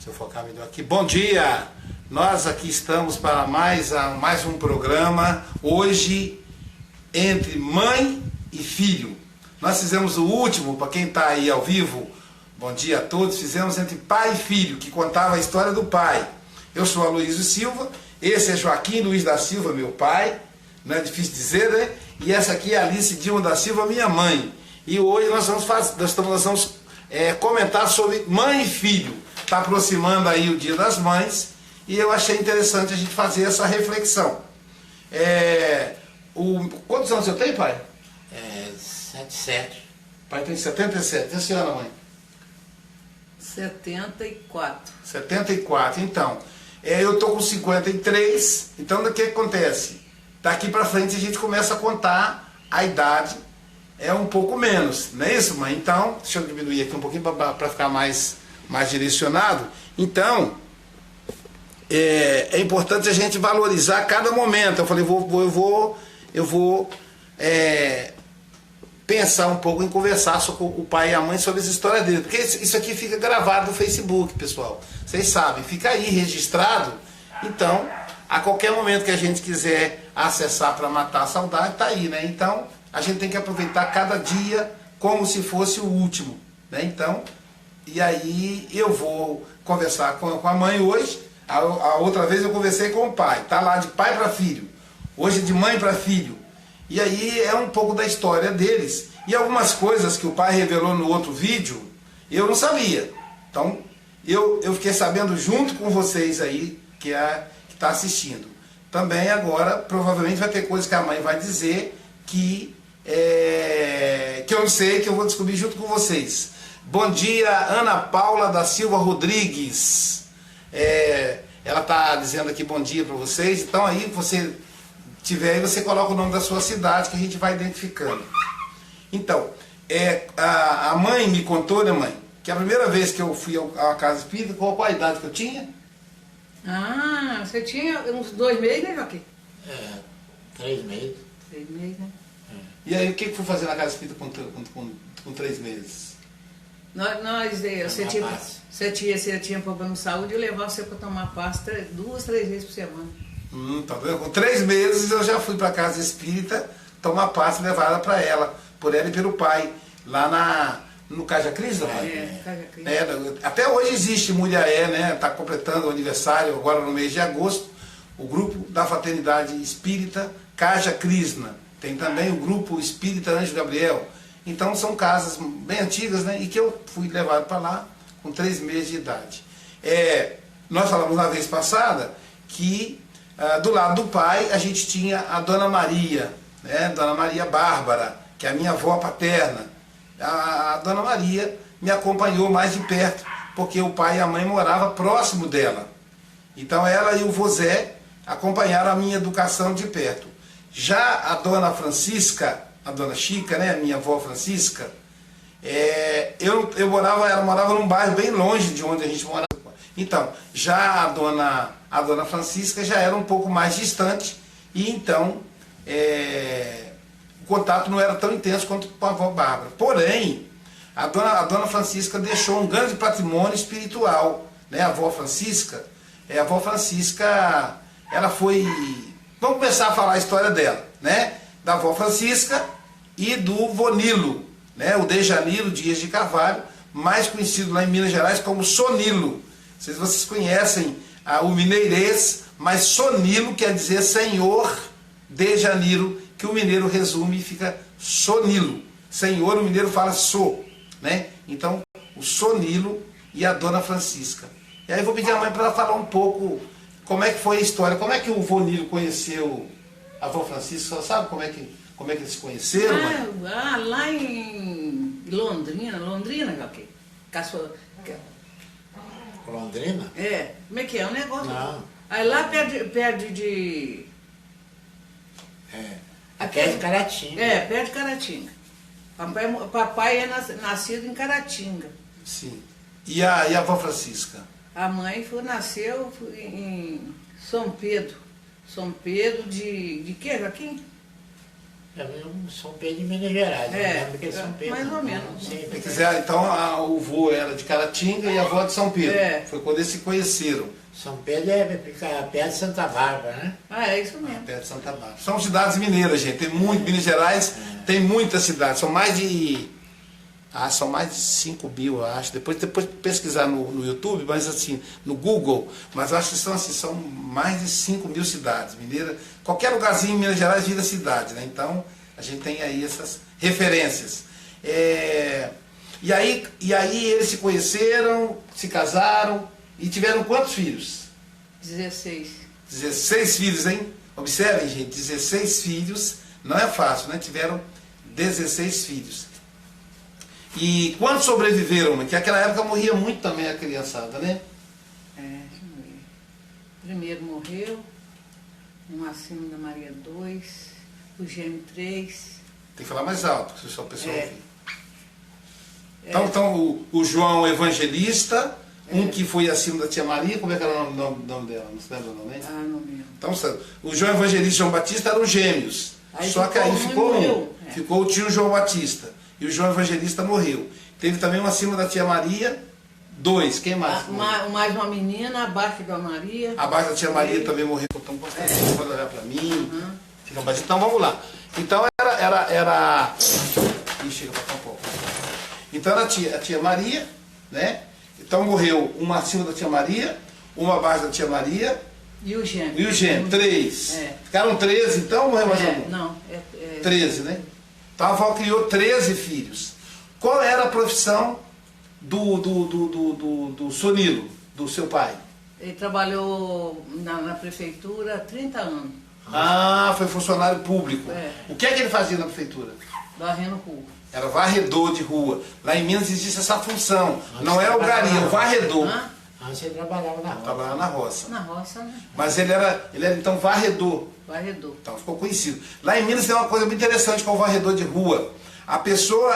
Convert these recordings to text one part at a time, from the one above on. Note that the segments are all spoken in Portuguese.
Deixa eu focar melhor aqui. Bom dia! Nós aqui estamos para mais um programa, hoje, entre mãe e filho. Nós fizemos o último, para quem está aí ao vivo, bom dia a todos, fizemos entre pai e filho, que contava a história do pai. Eu sou Aloysio Silva, esse é Joaquim Luiz da Silva, meu pai, não é difícil dizer, né? E essa aqui é Alice Dilma da Silva, minha mãe. E hoje nós vamos comentar sobre mãe e filho. Está aproximando aí o Dia das Mães e eu achei interessante a gente fazer essa reflexão. Quantos anos você tem, pai? 77. Pai tem 77. E a senhora, mãe? 74. 74. Então, eu estou com 53. Então, o que acontece? Daqui para frente a gente começa a contar a idade. É um pouco menos, não é isso, mãe? Então, deixa eu diminuir aqui um pouquinho para ficar mais direcionado. Então, é importante a gente valorizar cada momento. Eu falei, eu vou pensar um pouco em conversar com o pai e a mãe sobre as histórias dele. Porque isso aqui fica gravado no Facebook, pessoal. Vocês sabem, fica aí registrado. Então, a qualquer momento que a gente quiser acessar para matar a saudade, tá aí, né? Então, a gente tem que aproveitar cada dia como se fosse o último, né? Então, e aí eu vou conversar com a mãe hoje. A outra vez eu conversei com o pai. Tá lá de pai para filho. Hoje de mãe para filho. E aí é um pouco da história deles. E algumas coisas que o pai revelou no outro vídeo, eu não sabia. Então, eu fiquei sabendo junto com vocês aí, que está assistindo. Também agora, provavelmente vai ter coisas que a mãe vai dizer que eu não sei, que eu vou descobrir junto com vocês. Bom dia, Ana Paula da Silva Rodrigues. Ela está dizendo aqui bom dia para vocês. Então aí você tiver aí, você coloca o nome da sua cidade que a gente vai identificando. Então, a mãe me contou, né, mãe, que a primeira vez que eu fui à casa espírita, qual a idade que eu tinha? Ah, você tinha uns 2 meses, né, Joaquim? 3 meses. 3 meses, né? E aí o que fui fazer na casa espírita com 3 meses? Você tinha problema de saúde e levava você para tomar pasta 2, 3 vezes por semana. Tá vendo? Com 3 meses eu já fui para a casa espírita tomar pasta levada para ela, por ela e pelo pai, lá no Caja Cris, Caja Cris. Até hoje existe Mulheré, né? Está completando o aniversário agora no mês de agosto, o grupo da Fraternidade Espírita Caja Krishna. Tem também o grupo Espírita Anjo Gabriel. Então são casas bem antigas, né? E que eu fui levado para lá com 3 meses de idade. Nós falamos na vez passada que do lado do pai a gente tinha a Dona Maria, né? Dona Maria Bárbara, que é a minha avó paterna. A Dona Maria me acompanhou mais de perto, porque o pai e a mãe moravam próximo dela. Então ela e o vô Zé acompanharam a minha educação de perto. Já a Dona Francisca, a Dona Chica, né, a minha avó Francisca, ela morava num bairro bem longe de onde a gente morava. Então, já a Dona Francisca já era um pouco mais distante, e então o contato não era tão intenso quanto com a avó Bárbara. Porém, a Dona Francisca deixou um grande patrimônio espiritual, né? A avó Francisca, ela foi... Vamos começar a falar a história dela, né? Da avó Francisca e do vô Nilo, né? O Dejanilo Dias de Carvalho, mais conhecido lá em Minas Gerais como Sonilo. Não sei se vocês conhecem o mineirês, mas Sonilo quer dizer Senhor Dejanilo, que o mineiro resume e fica Sonilo. Senhor, o mineiro fala so, né? Então, o Sonilo e a Dona Francisca. E aí eu vou pedir à mãe para ela falar um pouco como é que foi a história, como é que o vô Nilo conheceu a avó Francisca, você sabe como é que eles se conheceram, mãe? Lá em Londrina, Joaquim. Londrina? Como é que é o negócio? Não. Aí lá perto de... Perto de Caratinga. Perto de Caratinga. Papai é nascido em Caratinga. Sim. E a avó Francisca? A mãe nasceu em São Pedro. São Pedro de quê, Joaquim? É São Pedro de Minas Gerais. Eu lembro que é São Pedro. mais ou menos. Não sei. Se quiser, então o vô era de Caratinga e a avó de São Pedro. Foi quando eles se conheceram. São Pedro fica perto de Santa Bárbara, né? É isso mesmo. Perto de Santa Bárbara. São cidades mineiras, gente. Tem muito, Minas Gerais tem muitas cidades. São mais de 5 mil, eu acho. Depois pesquisar no YouTube, mas assim, no Google, mas eu acho que são mais de 5 mil cidades mineiras. Qualquer lugarzinho em Minas Gerais vira cidade, né? Então, a gente tem aí essas referências. E aí eles se conheceram, se casaram e tiveram quantos filhos? 16. 16 filhos, hein? Observem, gente, 16 filhos, não é fácil, né? Tiveram 16 filhos. E quantos sobreviveram? Porque naquela época morria muito também a criançada, né? Deixa eu ver. Primeiro morreu, um acima da Maria 2, o gêmeo 3. Tem que falar mais alto, se o pessoal ouvir. Então o João Evangelista, um que foi acima da tia Maria, como é que era o nome dela? Não se lembra o nome, né? Não lembro. Então, o João Evangelista e João Batista eram gêmeos. Só que aí ficou um. Ficou o tio João Batista. E o João Evangelista morreu. Teve também um acima da tia Maria, 2. Quem mais? Mais uma menina, abaixo da Maria. Abaixo da tia Maria também morreu. Então, você pode olhar para mim. Fica mais. Então, vamos lá. Então, era... Ih, chega para cá um pouco. Então, era a tia Maria, né? Então, morreu uma acima da tia Maria, uma abaixo da tia Maria. E o gêmeo. 3. Ficaram 13, então, morreu mais algum? Não, 13, né? Então a avó criou 13 filhos. Qual era a profissão do Sonilo, do seu pai? Ele trabalhou na prefeitura há 30 anos. Foi funcionário público. O que é que ele fazia na prefeitura? Varrendo rua. Era varredor de rua. Lá em Minas existe essa função. Não é o gari, é o varredor. Antes ele trabalhava na roça. Trabalhava na roça. Na roça, né? Mas ele era então varredor. Varredor. Então ficou conhecido. Lá em Minas tem uma coisa muito interessante com o varredor de rua. A pessoa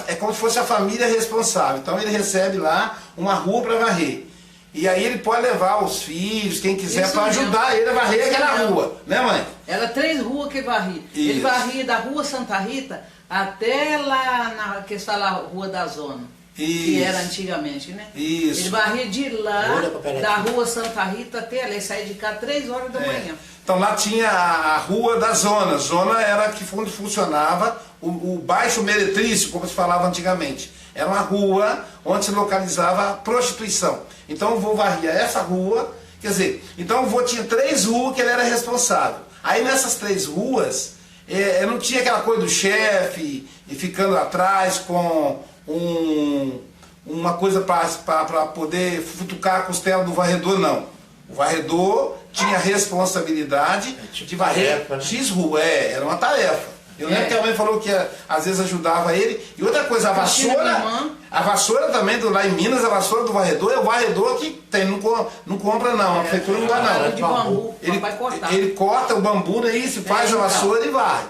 é como se fosse a família responsável. Então ele recebe lá uma rua para varrer. E aí ele pode levar os filhos, quem quiser, para ajudar ele a varrer aquela rua. Né, mãe? Era 3 ruas que ele varria. Isso. Ele varria da rua Santa Rita até lá que está lá a Rua da Zona. Isso. Que era antigamente, né? Isso. Ele varria de lá, da Rua Santa Rita até ali. Ele saía de cá 3 horas da manhã. Então lá tinha a Rua da Zona. Zona era que onde funcionava o Baixo Meretrício, como se falava antigamente. Era uma rua onde se localizava a prostituição. Então o vô varria essa rua, quer dizer, então o vô tinha 3 ruas que ele era responsável. Aí nessas 3 ruas, não tinha aquela coisa do chefe e ficando atrás com uma coisa para poder futucar a costela do varredor, não. O varredor tinha responsabilidade de varrer X rua, era uma tarefa. Eu lembro que a mãe falou que às vezes ajudava ele. E outra coisa, a vassoura também, lá em Minas, a vassoura do varredor é o varredor que tem, não compra não, a prefeitura não dá não. De bambu, ele corta o bambu, né, e faz a vassoura e varre.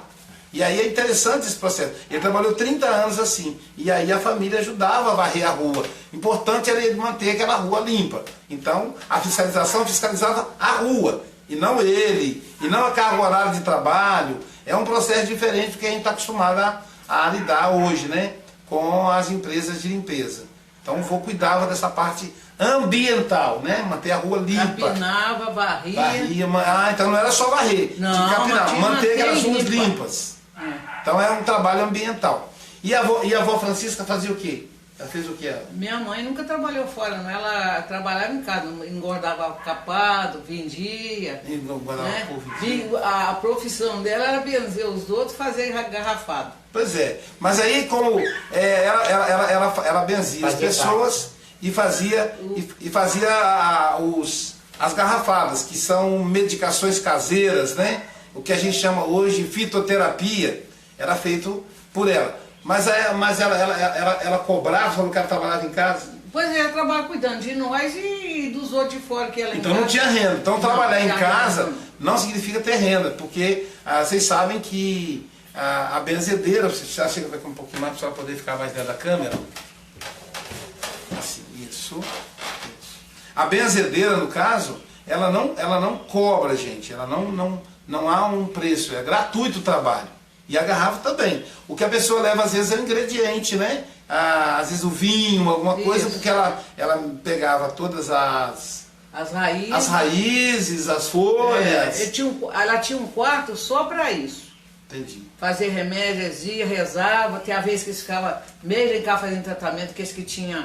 E aí é interessante esse processo. Ele trabalhou 30 anos assim. E aí a família ajudava a varrer a rua. Importante era ele manter aquela rua limpa. Então a fiscalização fiscalizava a rua. E não ele. E não a carga horária de trabalho. É um processo diferente do que a gente está acostumado a lidar hoje, né? Com as empresas de limpeza. Então o vô cuidava dessa parte ambiental, né? Manter a rua limpa. Capinava, varria. Então não era só varrer. Não, capinar, manter aquelas ruas limpas. Então era um trabalho ambiental. E a avó Francisca fazia o quê? Ela fez o quê? Minha mãe nunca trabalhou fora, não. Ela trabalhava em casa, engordava capado, vendia. A profissão dela era benzer os outros e fazer garrafado. Pois é. Mas aí como ela benzia as pessoas e fazia as garrafadas, que são medicações caseiras, né? O que a gente chama hoje de fitoterapia, era feito por ela. Mas ela cobrava, falou que ela trabalhava em casa? Pois é, ela trabalha cuidando de nós e dos outros de fora que ela Então não tinha renda. Então trabalhar em casa não significa ter renda, porque vocês sabem que a benzedeira, você já chega aqui um pouquinho mais para poder ficar mais dentro da câmera. Assim, isso. A benzedeira, no caso, ela não cobra, gente. Ela não há um preço, é gratuito o trabalho. E a garrafa também. O que a pessoa leva às vezes é o ingrediente, né? Às vezes o vinho, alguma coisa, porque ela pegava todas as raízes, as folhas. Ela tinha um quarto só para isso. Entendi. Fazer remédios, ia, rezava. Tem a vez que eles ficavam meio em casa fazendo tratamento, que eles que tinham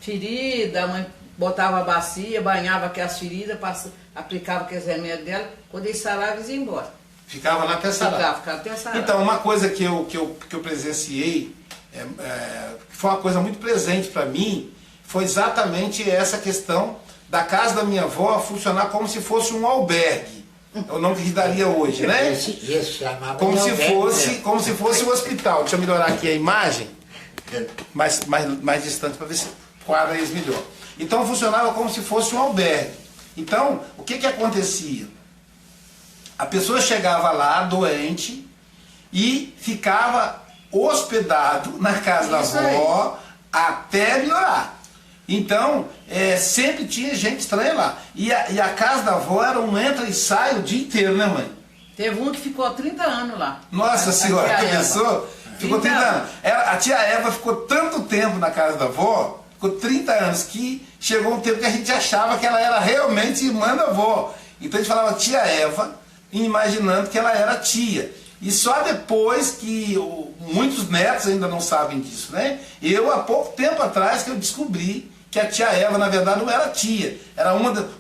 ferida, a mãe botava a bacia, banhava aquelas feridas, aplicava aqueles remédios dela. Quando eles saravam, eles iam embora. Ficava lá até sarar. Ficava até sarar. Então, uma coisa que eu presenciei, que foi uma coisa muito presente para mim, foi exatamente essa questão da casa da minha avó funcionar como se fosse um albergue. É o nome que daria hoje, né? Como se fosse um hospital. Deixa eu melhorar aqui a imagem, mais distante para ver se quadra isso melhor. Então funcionava como se fosse um albergue. Então, o que acontecia? A pessoa chegava lá, doente, e ficava hospedado na casa da avó até melhorar. Então, sempre tinha gente estranha lá. E a casa da avó era um entra e sai o dia inteiro, né, mãe? Teve um que ficou 30 anos lá. Nossa senhora, que pessoa? Ficou 30 anos. A tia Eva ficou tanto tempo na casa da avó, ficou 30 anos, que chegou um tempo que a gente achava que ela era realmente irmã da avó. Então a gente falava tia Eva, imaginando que ela era tia. E só depois que muitos netos ainda não sabem disso, né? Eu, há pouco tempo atrás, que eu descobri que a tia Eva, na verdade, não era tia.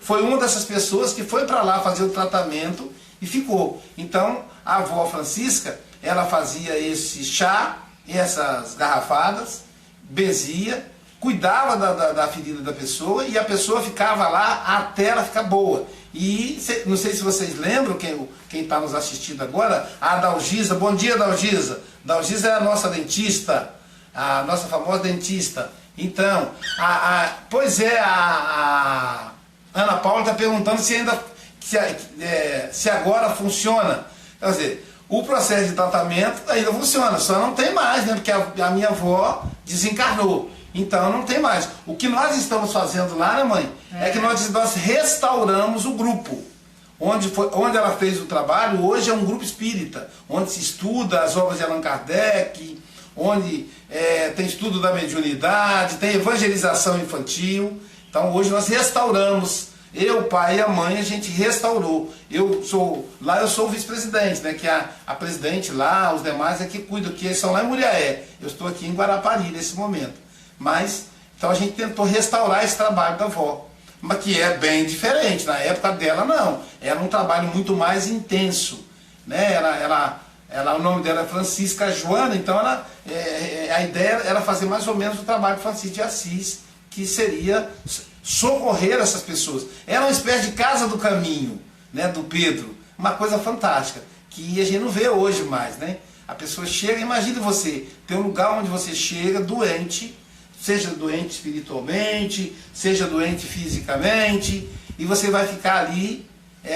Foi uma dessas pessoas que foi para lá fazer o tratamento e ficou. Então, a avó Francisca, ela fazia esse chá, essas garrafadas, benzia, cuidava da ferida da pessoa e a pessoa ficava lá até ela ficar boa. E não sei se vocês lembram, quem está nos assistindo agora, a Dalgisa. Bom dia, Dalgisa. Dalgisa é a nossa dentista, a nossa famosa dentista. Então, a Ana Paula está perguntando se agora funciona. Quer dizer, o processo de tratamento ainda funciona, só não tem mais, né? Porque a minha avó desencarnou. Então não tem mais. O que nós estamos fazendo lá, né, mãe? É que nós restauramos o grupo. Onde ela fez o trabalho, hoje é um grupo espírita, onde se estuda as obras de Allan Kardec, onde tem estudo da mediunidade, tem evangelização infantil. Então hoje nós restauramos. Eu, o pai e a mãe, a gente restaurou. Eu sou o vice-presidente, né? Que a presidente lá, os demais é que cuidam, que eles são lá em Muriaé. Eu estou aqui em Guarapari nesse momento. Mas, então a gente tentou restaurar esse trabalho da avó, mas que é bem diferente. Na época dela, não. Era um trabalho muito mais intenso, né? O nome dela é Francisca Joana, então a ideia era fazer mais ou menos o trabalho de Francisco de Assis, que seria socorrer essas pessoas. Era uma espécie de casa do caminho, né, do Pedro. Uma coisa fantástica, que a gente não vê hoje mais, né? A pessoa chega, imagine você, ter um lugar onde você chega doente, seja doente espiritualmente, seja doente fisicamente, e você vai ficar ali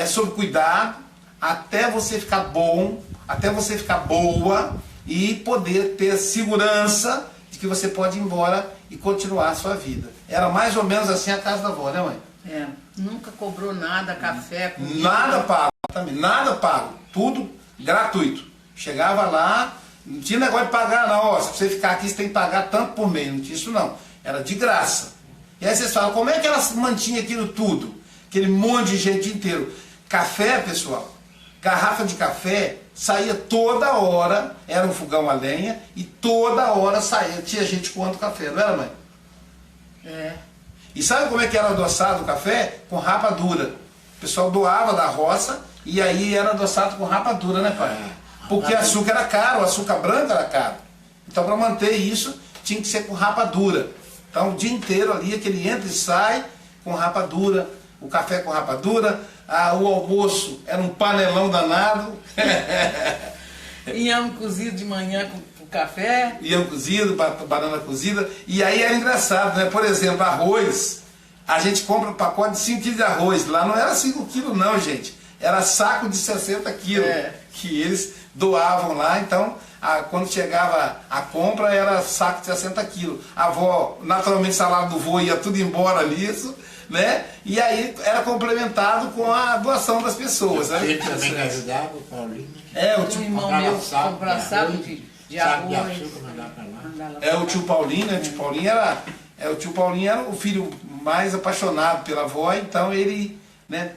sob cuidado até você ficar bom, até você ficar boa e poder ter segurança de que você pode ir embora e continuar a sua vida. Era mais ou menos assim a casa da avó, né, mãe? Nunca cobrou nada, café, comida. Nada pago, também, nada pago, tudo gratuito. Chegava lá, não tinha negócio de pagar não, ó, se você ficar aqui você tem que pagar tanto por mês, não tinha isso não, era de graça. E aí vocês falam, como é que ela mantinha aquilo tudo? Aquele monte de gente inteiro. Café, pessoal, garrafa de café, saía toda hora, era um fogão a lenha, e toda hora saía, tinha gente coando café, não era, mãe? E sabe como é que era adoçado o café? Com rapadura. O pessoal doava da roça, e aí era adoçado com rapadura, né, pai? Porque açúcar era caro, o açúcar branco era caro. Então, para manter isso, tinha que ser com rapadura. Então, o dia inteiro ali, aquele entra e sai com rapadura, o café com rapadura, o almoço era um panelão danado. Inhame cozido de manhã com café. Inhame cozido, banana cozida. E aí era engraçado, né? Por exemplo, arroz. A gente compra um pacote de 5 kg de arroz. Lá não era 5 kg não, gente. Era saco de 60 quilos que eles doavam lá. Então, quando chegava a compra, era saco de 60 quilos. A avó, naturalmente, salário do vô ia tudo embora nisso. né? E aí era complementado com a doação das pessoas. Né? Ele também ajudava, o Paulinho. O tio, um irmão meu comprar saco de arroz. o tio Paulinho, né? O tio Paulinho era o filho mais apaixonado pela avó, então ele, né,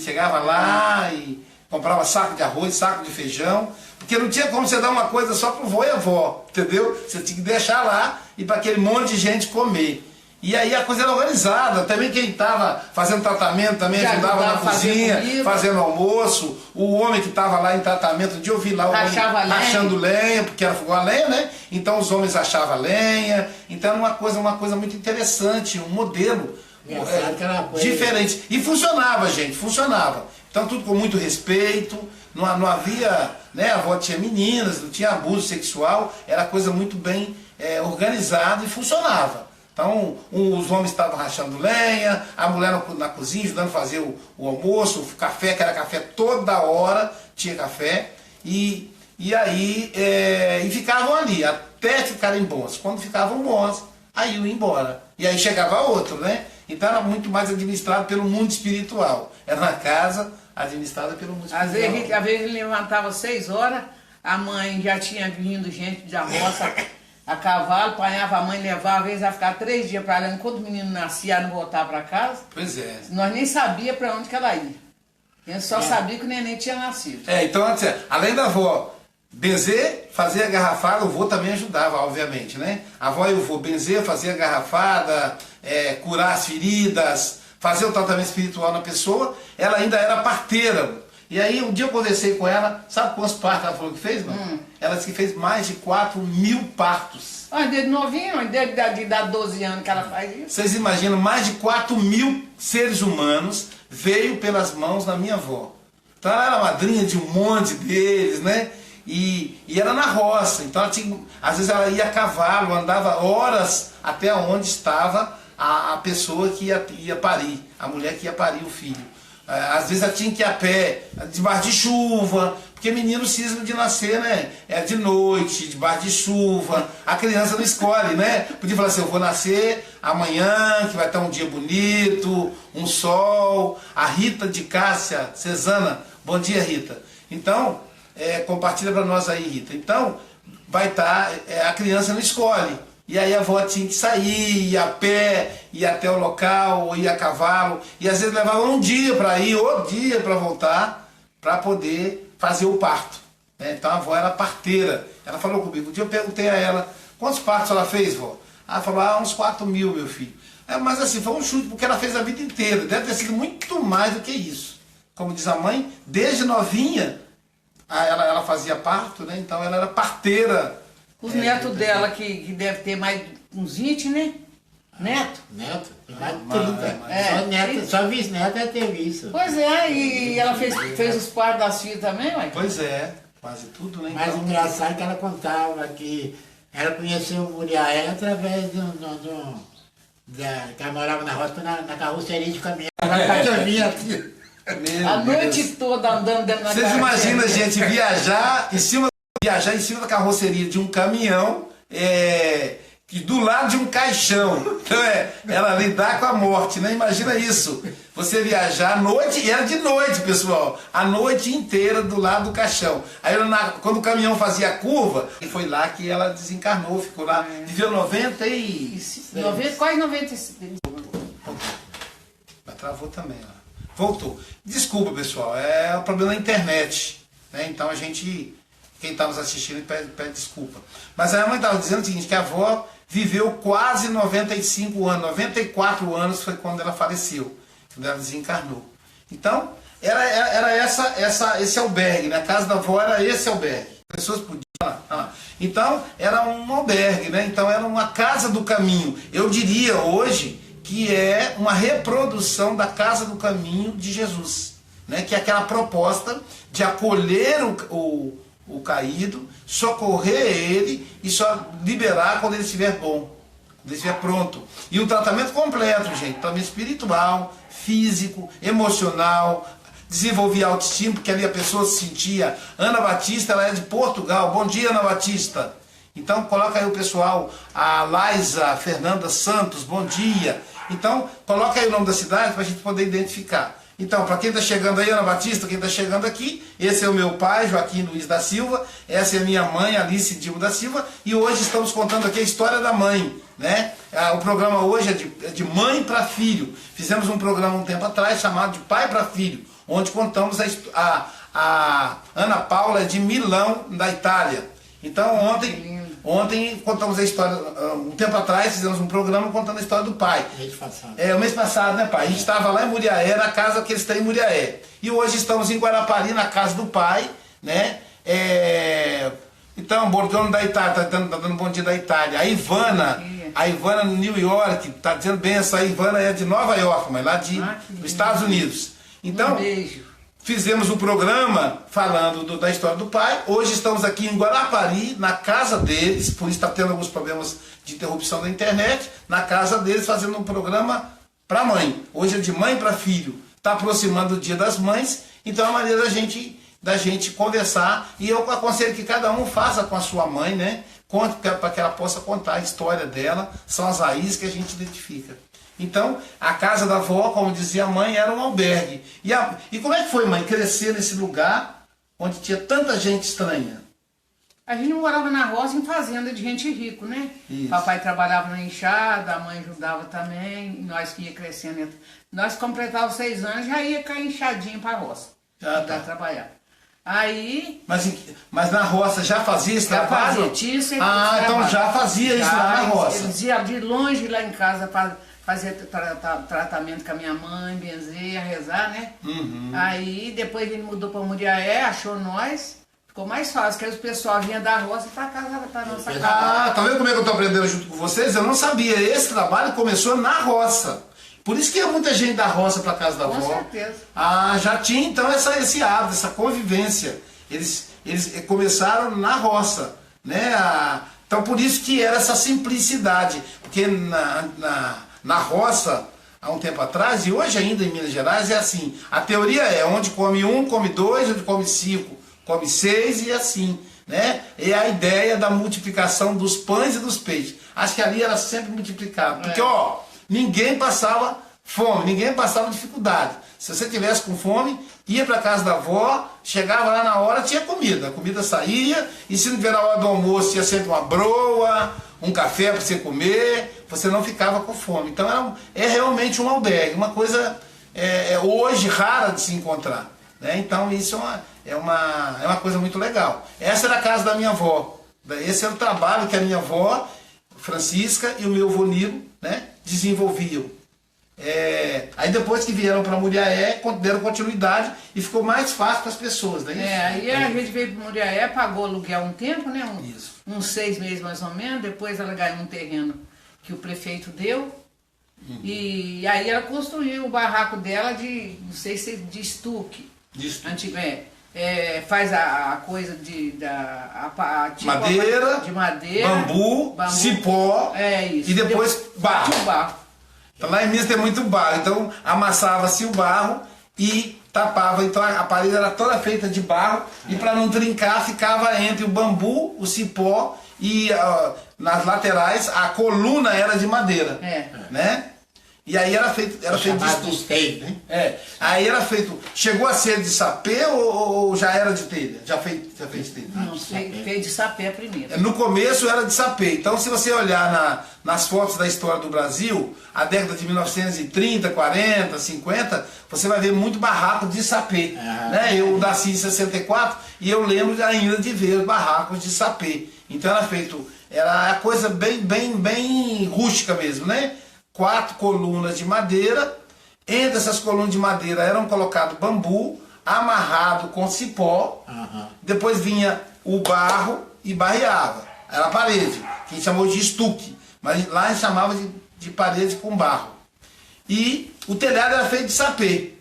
chegava lá e comprava saco de arroz, saco de feijão, porque não tinha como você dar uma coisa só pro vô e avó, entendeu? Você tinha que deixar lá e para aquele monte de gente comer. E aí a coisa era organizada, também quem estava fazendo tratamento também ajudava na cozinha, fazendo almoço, o homem que estava lá em tratamento, de ouvir lá o homem rachando lenha, porque era fogão a lenha, né? Então os homens achavam lenha, então era uma coisa muito interessante, um modelo diferente. E funcionava, gente, funcionava. Então tudo com muito respeito, não havia, né, a avó tinha meninas, não tinha abuso sexual, era coisa muito bem organizada e funcionava. Então, os homens estavam rachando lenha, a mulher na cozinha ajudando a fazer o almoço, o café, que era café toda hora, tinha café, e aí e ficavam ali, até ficarem bons. Quando ficavam bons, aí iam embora. E aí chegava outro, né? Então era muito mais administrado pelo mundo espiritual. Era na casa administrada pelo mundo espiritual. Às vezes ele levantava 6 horas, a mãe já tinha vindo gente da roça a cavalo, apanhava a mãe, levava, às vezes ia ficar 3 dias para lá, enquanto o menino nascia, não voltava para casa. Pois é. Nós nem sabia para onde que ela ia. A gente só sabia que o neném tinha nascido. Então, além da avó benzer, fazer a garrafada, o vô também ajudava, obviamente, né? A avó e o vô benzer, fazer a garrafada, curar as feridas, fazer o tratamento espiritual na pessoa. Ela ainda era parteira. E aí um dia eu conversei com ela, sabe quantos partos ela falou que fez, mano? Ela disse que fez mais de 4.000 partos. Desde novinho, desde 12 anos que ela faz isso. Vocês imaginam, mais de 4.000 seres humanos veio pelas mãos da minha avó. Então ela era madrinha de um monte deles, né? E era na roça, então ela tinha, às vezes ela ia a cavalo, andava horas até onde estava a pessoa que ia parir, a mulher que ia parir o filho. Às vezes ela tinha que ir a pé, debaixo de chuva, porque menino cisma de nascer, né? É de noite, debaixo de chuva, a criança não escolhe, né? Podia falar assim, eu vou nascer amanhã, que vai estar um dia bonito, um sol. A Rita de Cássia, Cesana, bom dia, Rita. Então, compartilha para nós aí, Rita. Então, vai estar, a criança não escolhe. E aí a avó tinha que sair, ir a pé, ir até o local, ou ir a cavalo. E às vezes levava um dia para ir, outro dia para voltar, para poder fazer o parto. Então a avó era parteira. Ela falou comigo, um dia eu perguntei a ela, quantos partos ela fez, vó? Ela falou, uns 4.000, meu filho. Mas assim, foi um chute, porque ela fez a vida inteira. Deve ter sido muito mais do que isso. Como diz a mãe, desde novinha, ela fazia parto, né? Então ela era parteira. Os netos dela, que deve ter mais uns 20, né? Neto? Neto? Tem mais de 30. Só bisneta teve isso. Pois é, e ela fez os partos das filhas também, ué? Pois é, quase tudo, né? Mas o engraçado é que ela contava que ela conheceu o Muriaé através que ela morava na roça, na carroceria de caminhão. A noite toda andando dentro da carroceria. Vocês imaginam, gente, viajar em cima da carroceria de um caminhão, e do lado de um caixão. Então ela lidar com a morte, né? Imagina isso. Você viajar à noite, e era de noite, pessoal, a noite inteira do lado do caixão. Aí quando o caminhão fazia a curva, foi lá que ela desencarnou, ficou lá, viveu 90, quase 95. Mas travou também, ó. Voltou. Desculpa, pessoal, é o problema da internet, né? Então quem está nos assistindo pede desculpa. Mas a mãe estava dizendo o seguinte, que a avó viveu quase 95 anos, 94 anos foi quando ela faleceu, quando ela desencarnou. Então, era esse albergue, né? A casa da avó era esse albergue. As pessoas podiam Então, era um albergue, né? Então, era uma casa do caminho. Eu diria hoje que é uma reprodução da casa do caminho de Jesus, né? Que é aquela proposta de acolher o caído, socorrer ele e só liberar quando ele estiver bom, quando ele estiver pronto. E um tratamento completo, gente, tratamento espiritual, físico, emocional, desenvolver autoestima, porque ali a pessoa se sentia. Ana Batista, ela é de Portugal. Bom dia, Ana Batista. Então coloca aí o pessoal, a Laisa Fernanda Santos, bom dia. Então, coloca aí o nome da cidade para a gente poder identificar. Então, para quem está chegando aí, Ana Batista, quem está chegando aqui, esse é o meu pai, Joaquim Luiz da Silva, essa é a minha mãe, Alice Dilma da Silva, e hoje estamos contando aqui a história da mãe, né? O programa hoje é de mãe para filho. Fizemos um programa um tempo atrás chamado de pai para filho, onde contamos a Ana Paula é de Milão, da Itália. Então, ontem contamos a história, um tempo atrás fizemos um programa contando a história do pai. Mês passado. O mês passado, né, pai? A gente estava lá em Muriaé, na casa que eles têm em Muriaé. E hoje estamos em Guarapari, na casa do pai, né? Então, o Borgão da Itália, tá dando bom dia da Itália. A Ivana no New York, tá dizendo bem, essa Ivana é de Nova York, mas lá dos Estados Unidos. Então, um beijo. Fizemos um programa falando da história do pai. Hoje estamos aqui em Guarapari, na casa deles, por isso está tendo alguns problemas de interrupção da internet, na casa deles, fazendo um programa para mãe. Hoje é de mãe para filho. Está aproximando o Dia das Mães, então é uma maneira da gente conversar. E eu aconselho que cada um faça com a sua mãe, né? Para que ela possa contar a história dela. São as raízes que a gente identifica. Então, a casa da avó, como dizia a mãe, era um albergue. E como é que foi, mãe, crescer nesse lugar onde tinha tanta gente estranha? A gente morava na roça em fazenda de gente rico, né? Isso. Papai trabalhava na enxada, a mãe ajudava também, nós que ia crescendo. Nós completávamos 6 anos, já ia com a enxadinha para a roça. Já tá. Trabalhar. Aí... Mas na roça já fazia esse trabalho? Fazia, tinha esse então trabalho. já fazia isso lá na roça. Eles iam de longe lá em casa para fazer tratamento com a minha mãe, benzer, rezar, né? Uhum. Aí depois ele mudou para Muriaé, achou nós, ficou mais fácil, que aí os pessoal vinha da roça para casa, para nossa casa. Tá vendo como é que eu tô aprendendo junto com vocês? Eu não sabia, esse trabalho começou na roça. Por isso que é muita gente da roça para casa da avó. Com certeza. Já tinha então esse hábito, essa convivência. Eles começaram na roça, né? Então por isso que era essa simplicidade, porque na roça, há um tempo atrás, e hoje ainda em Minas Gerais, é assim. A teoria é onde come 1, come 2, onde come 5, come 6 e assim. Né? É a ideia da multiplicação dos pães e dos peixes. Acho que ali era sempre multiplicado. Porque, ninguém passava fome, ninguém passava dificuldade. Se você tivesse com fome, ia para casa da avó, chegava lá na hora, tinha comida. A comida saía, e se não tiver na hora do almoço, tinha sempre uma broa, um café para você comer, você não ficava com fome. Então é realmente um albergue, uma coisa hoje rara de se encontrar. Né? Então isso é uma coisa muito legal. Essa era a casa da minha avó. Esse era o trabalho que a minha avó, Francisca, e o meu avô Nilo, né, desenvolviam. Aí depois que vieram para Muriaé, deram continuidade e ficou mais fácil para as pessoas, né? Aí a gente veio para Muriaé, pagou aluguel um tempo, né? Isso. Uns 6 meses mais ou menos, depois ela ganhou um terreno que o prefeito deu. Uhum. E aí ela construiu o barraco dela não sei se de estuque. Antigo, faz a coisa de madeira, bambu, cipó, isso. E depois barro. barro. Então, lá em Minas tem muito barro, então amassava-se o barro e tapava, então a parede era toda feita de barro e para não trincar ficava entre o bambu, o cipó e nas laterais a coluna era de madeira, né? E aí era feito de estuque, né? Aí era feito, chegou a ser de sapê ou já era de telha? Já fez de telha? Não, fez de sapé primeiro. No começo era de sapê. Então se você olhar nas fotos da história do Brasil, a década de 1930, 40, 50, você vai ver muito barraco de sapê. Né? Eu nasci em 64 e eu lembro ainda de ver barracos de sapê. Então era a coisa bem rústica mesmo, né? 4 colunas de madeira, entre essas colunas de madeira eram colocados bambu, amarrado com cipó, depois vinha o barro e barreava, era a parede, que a gente chamou de estuque, mas lá a gente chamava de parede com barro. E o telhado era feito de sapê,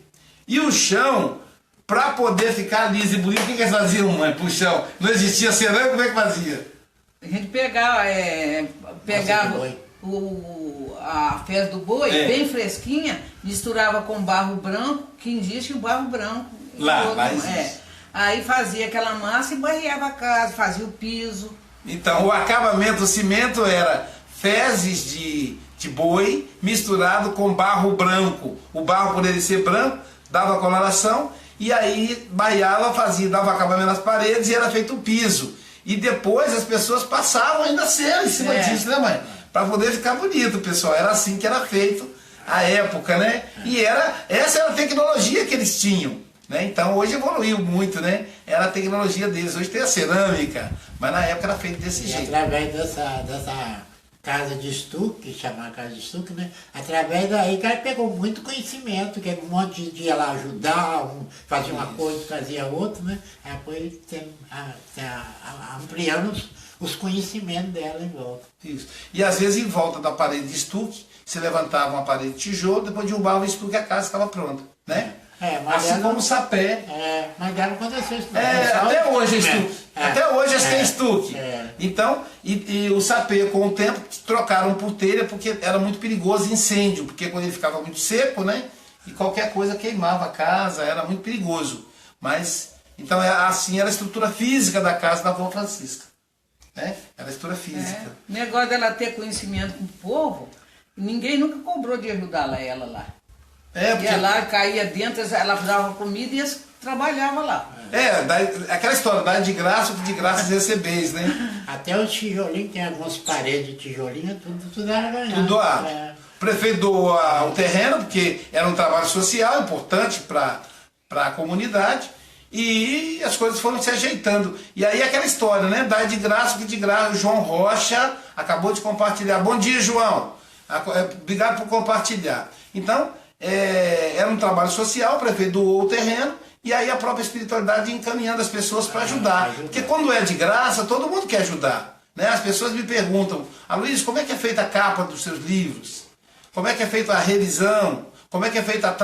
e o chão, para poder ficar liso e bonito, o que eles faziam, mãe, pro chão? Não existia cerâmica, como é que fazia? A gente pegava a fezes do boi, bem fresquinha, misturava com barro branco, que existe o barro branco. Lá existe. Aí fazia aquela massa e barreava a casa, fazia o piso. Então, o acabamento, o cimento era fezes de de boi misturado com barro branco. O barro, por ele ser branco, dava coloração, e aí baiava, dava acabamento nas paredes e era feito o piso. E depois as pessoas passavam ainda cera em cima disso, né, mãe? Para poder ficar bonito, pessoal. Era assim que era feito a época, né? E essa era a tecnologia que eles tinham, né? Então hoje evoluiu muito, né? Era a tecnologia deles. Hoje tem a cerâmica, mas na época era feito desse jeito. Através dessa casa de estuque, que chama casa de estuque, né? Através daí, o cara pegou muito conhecimento, que um monte de ia lá ajudar, fazia uma coisa, fazia outra, né? Aí depois ampliando os conhecimentos dela em volta. Isso. E às vezes em volta da parede de estuque, se levantava uma parede de tijolo, depois derrubava o estuque e a casa estava pronta, né? Mas assim como o sapé. Mas não aconteceu isso. Até hoje é estuque. Até hoje tem estuque. Então, e o sapê, com o tempo, trocaram por telha, porque era muito perigoso incêndio, porque quando ele ficava muito seco, né? E qualquer coisa queimava a casa, era muito perigoso. Mas, então, assim era a estrutura física da casa da avó Francisca. Né? Era a estrutura física. O negócio dela ter conhecimento com o povo, ninguém nunca cobrou de ajudar ela lá. Porque... Ia lá, caía dentro, ela dava comida e eles trabalhavam lá. Aquela história, dá de graça, de graça recebeis, né? Até os tijolinhos, tem algumas paredes de tijolinho, tudo era ganhado. Tudo doado. O prefeito doou o terreno, porque era um trabalho social importante para a comunidade, e as coisas foram se ajeitando. E aí aquela história, né? Dá de graça, que de graça. O João Rocha acabou de compartilhar. Bom dia, João. Obrigado por compartilhar. Então, era um trabalho social, o prefeito doou o terreno, e aí a própria espiritualidade encaminhando as pessoas para ajudar. Porque quando é de graça, todo mundo quer ajudar. Né? As pessoas me perguntam, Aloysio, como é que é feita a capa dos seus livros? Como é que é feita a revisão? Como é que é feita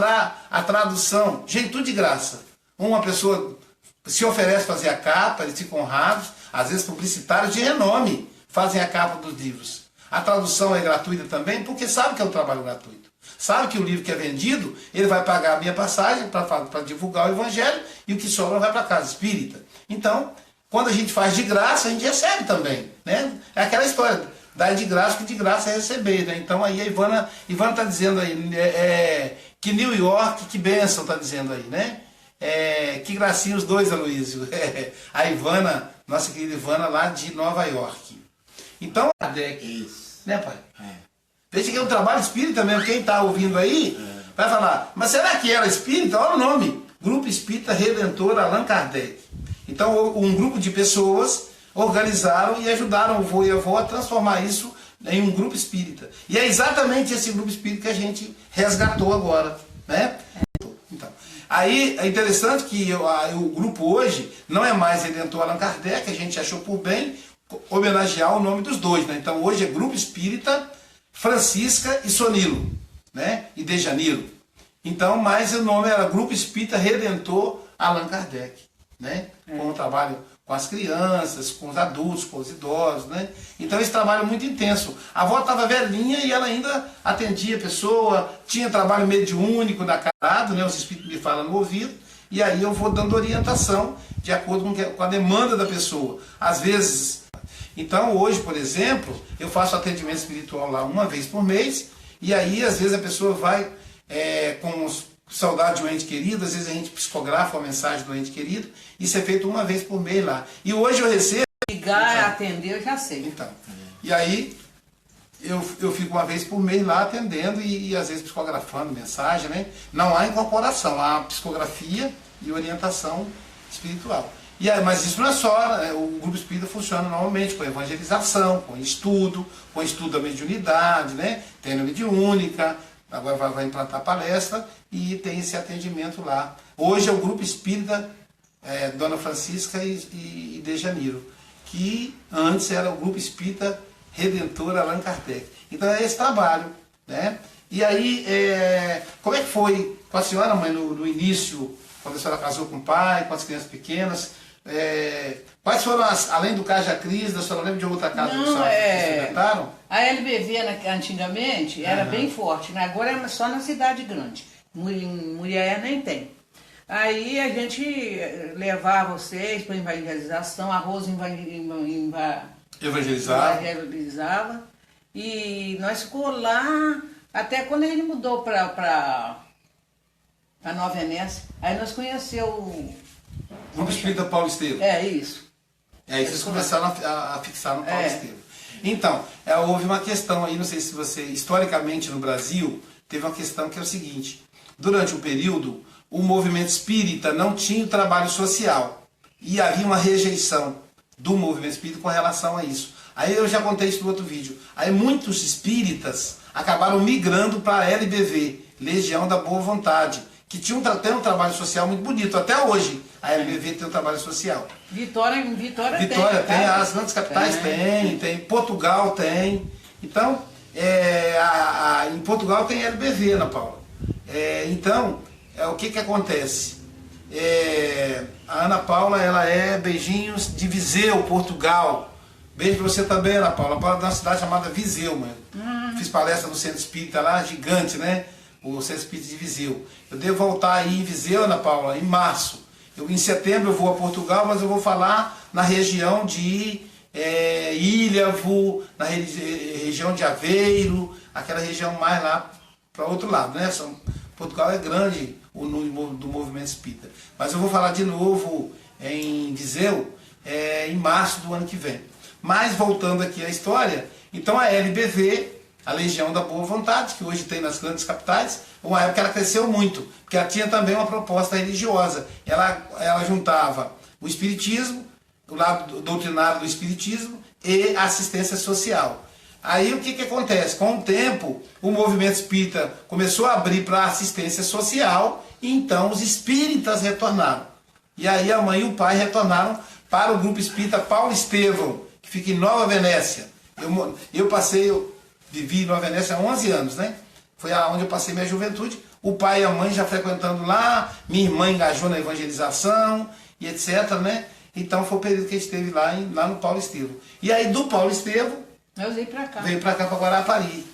a tradução? Gente, tudo de graça. Uma pessoa se oferece fazer a capa, eles ficam honrados, às vezes publicitários de renome fazem a capa dos livros. A tradução é gratuita também, porque sabe que é um trabalho gratuito. Sabe que o livro que é vendido, ele vai pagar a minha passagem para divulgar o evangelho, e o que sobra vai para a casa espírita. Então, quando a gente faz de graça, a gente recebe também. Né? É aquela história, dá de graça, que de graça é receber. Né? Então aí a Ivana está dizendo aí, que New York, que bênção, está dizendo aí, né? Que gracinha os dois, Aloysio. A Ivana, nossa querida Ivana, lá de Nova York. Então, Isso. Né, pai? Veja que é um trabalho espírita mesmo. Quem está ouvindo aí vai falar, mas será que era espírita? Olha o nome, Grupo Espírita Redentor Allan Kardec. Então um grupo de pessoas organizaram e ajudaram o vô e a avó a transformar isso em um grupo espírita. E é exatamente esse grupo espírita que a gente resgatou agora, né? Então, aí é interessante que o grupo hoje não é mais Redentor Allan Kardec, a gente achou por bem homenagear o nome dos dois, né? Então hoje é Grupo Espírita Francisca e Sonilo, né? E Dejaniro. Então, mas o nome era Grupo Espírita Redentor Allan Kardec, né? Com o trabalho com as crianças, com os adultos, com os idosos, né? Então esse trabalho é muito intenso. A avó estava velhinha e ela ainda atendia a pessoa, tinha trabalho mediúnico na casa, né? Os espíritos me falam no ouvido, e aí eu vou dando orientação de acordo com a demanda da pessoa. Às vezes... Então hoje, por exemplo, eu faço atendimento espiritual lá uma vez por mês, e aí às vezes a pessoa vai com saudade de um ente querido, às vezes a gente psicografa uma mensagem do ente querido, isso é feito uma vez por mês lá. E hoje eu recebo... Ligar, atender, eu já sei. Então, e aí eu fico uma vez por mês lá atendendo e às vezes psicografando mensagem, né? Não há incorporação, há psicografia e orientação espiritual. Mas isso não é só, né? O grupo espírita funciona normalmente com evangelização, com estudo da mediunidade, né? Tem a mediúnica, agora vai implantar palestra e tem esse atendimento lá. Hoje é o grupo espírita Dona Francisca e Dejaniro, que antes era o grupo espírita Redentor Allan Kardec. Então é esse trabalho, né? E aí, como é que foi com a senhora, mãe, no início, quando a senhora casou com o pai, com as crianças pequenas? Quais foram, além do Caja Cris, a senhora lembra de outra casa que a senhora frequentaram? A LBV antigamente era bem forte, né? Agora é só na cidade grande. Em Muriaé nem tem. Aí a gente levava vocês para evangelização, arroz evangelizava. E nós ficou lá, até quando ele mudou para Nova Venécia. Aí nós conhecemos o Grupo Espírita Paulo Estevam. É, isso. Aí vocês começaram a fixar no Paulo Estevam. Então, houve uma questão aí, não sei se você, historicamente no Brasil, teve uma questão que é o seguinte: durante um período, o movimento espírita não tinha o trabalho social e havia uma rejeição do movimento espírita com relação a isso. Aí eu já contei isso no outro vídeo. Aí muitos espíritas acabaram migrando para a LBV, Legião da Boa Vontade, que tem um trabalho social muito bonito. Até hoje a LBV tem um trabalho social. Vitória tem, as grandes capitais tem, Portugal tem. Então, em Portugal tem LBV, Ana Paula. Então, o que acontece? A Ana Paula, ela é beijinhos de Viseu, Portugal. Beijo pra você também, Ana Paula. Ana Paula é de uma cidade chamada Viseu, mano. Fiz palestra no Centro Espírita lá, gigante, né? O Centro Espírita de Viseu. Eu devo voltar aí em Viseu, Ana Paula, em março. Em setembro eu vou a Portugal, mas eu vou falar na região de Ilhavo, na região de Aveiro, aquela região mais lá para o outro lado, né? Portugal é grande do movimento espírita. Mas eu vou falar de novo em Viseu em março do ano que vem. Mas voltando aqui à história, então a LBV, a Legião da Boa Vontade, que hoje tem nas grandes capitais, uma época ela cresceu muito, porque ela tinha também uma proposta religiosa. Ela juntava o espiritismo, o lado doutrinário do espiritismo e a assistência social. Aí o que acontece? Com o tempo, o movimento espírita começou a abrir para a assistência social, e então os espíritas retornaram. E aí a mãe e o pai retornaram para o Grupo Espírita Paulo Estevam, que fica em Nova Venécia. Eu vivi em Nova Venécia há 11 anos, né? Foi onde eu passei minha juventude. O pai e a mãe já frequentando lá, minha irmã engajou na evangelização e etc, né? Então foi o período que a gente esteve lá no Paulo Estevam. E aí do Paulo Estevam, eu veio para cá. Veio para cá, para Guarapari.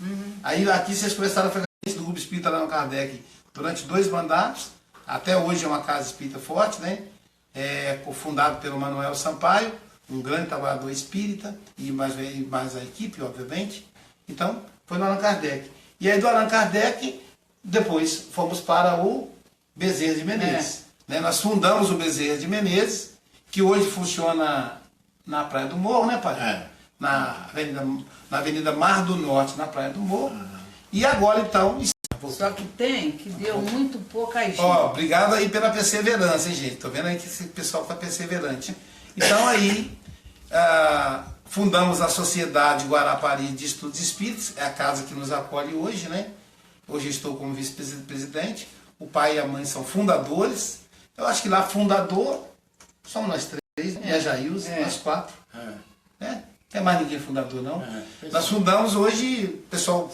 Aí aqui vocês começaram a frequência do Grupo Espírita lá no Kardec durante 2 mandatos. Até hoje é uma casa espírita forte, né? Fundado pelo Manuel Sampaio, um grande trabalhador espírita, e mais a equipe, obviamente. Então, foi no Allan Kardec. E aí do Allan Kardec, depois fomos para o Bezerra de Menezes. Né? Nós fundamos o Bezerra de Menezes, que hoje funciona na Praia do Morro, né, pai? Na Avenida Mar do Norte, na Praia do Morro. E agora, então... Só que deu muito pouca gente. Obrigado aí pela perseverança, hein, gente? Tô vendo aí que esse pessoal está perseverante. Então aí... fundamos a Sociedade Guarapari de Estudos Espíritas, é a casa que nos acolhe hoje, né? Hoje eu estou como vice-presidente, o pai e a mãe são fundadores. Eu acho que lá fundador somos nós 3, né? A Jailza, nós 4. Não tem mais ninguém fundador, não. Nós fundamos hoje, o pessoal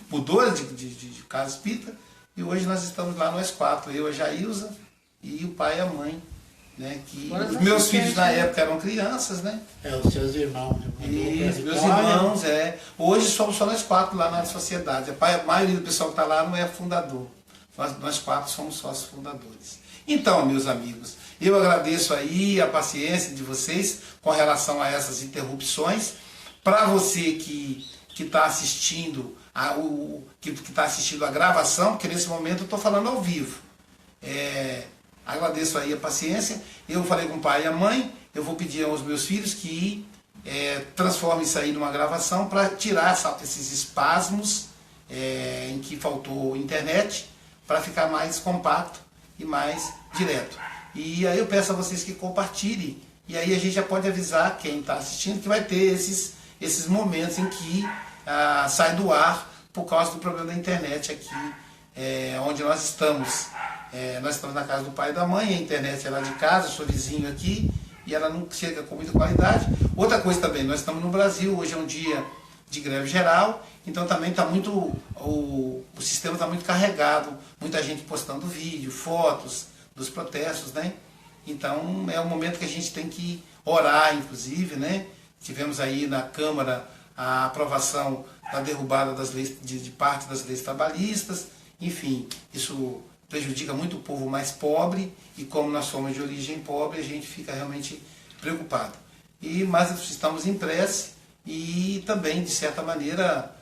mudou de casa espírita, e hoje nós estamos lá nós 4, eu, a Jailza e o pai e a mãe. Né, que os meus filhos na época eram crianças, né? Os seus irmãos. Isso, meus irmãos, Hoje somos só nós 4 lá na sociedade. A maioria do pessoal que está lá não é fundador. Nós 4 somos sócios fundadores. Então, meus amigos, eu agradeço aí a paciência de vocês com relação a essas interrupções. Para você que está assistindo que está assistindo a gravação, porque nesse momento eu estou falando ao vivo. Agradeço aí a paciência. Eu falei com o pai e a mãe, eu vou pedir aos meus filhos que transformem isso aí numa gravação para tirar esses espasmos em que faltou internet, para ficar mais compacto e mais direto. E aí eu peço a vocês que compartilhem, e aí a gente já pode avisar quem está assistindo que vai ter esses momentos em que sai do ar por causa do problema da internet aqui onde nós estamos. Nós estamos na casa do pai e da mãe, a internet é lá de casa, eu sou vizinho aqui, e ela não chega com muita qualidade. Outra coisa também, nós estamos no Brasil, hoje é um dia de greve geral, então também está muito, o sistema está muito carregado, muita gente postando vídeo, fotos dos protestos, né? Então é um momento que a gente tem que orar, inclusive, né? Tivemos aí na Câmara a aprovação da derrubada das leis, de parte das leis trabalhistas, enfim, isso prejudica muito o povo mais pobre, e como nós somos de origem pobre, a gente fica realmente preocupado. Mas estamos em prece, e também, de certa maneira,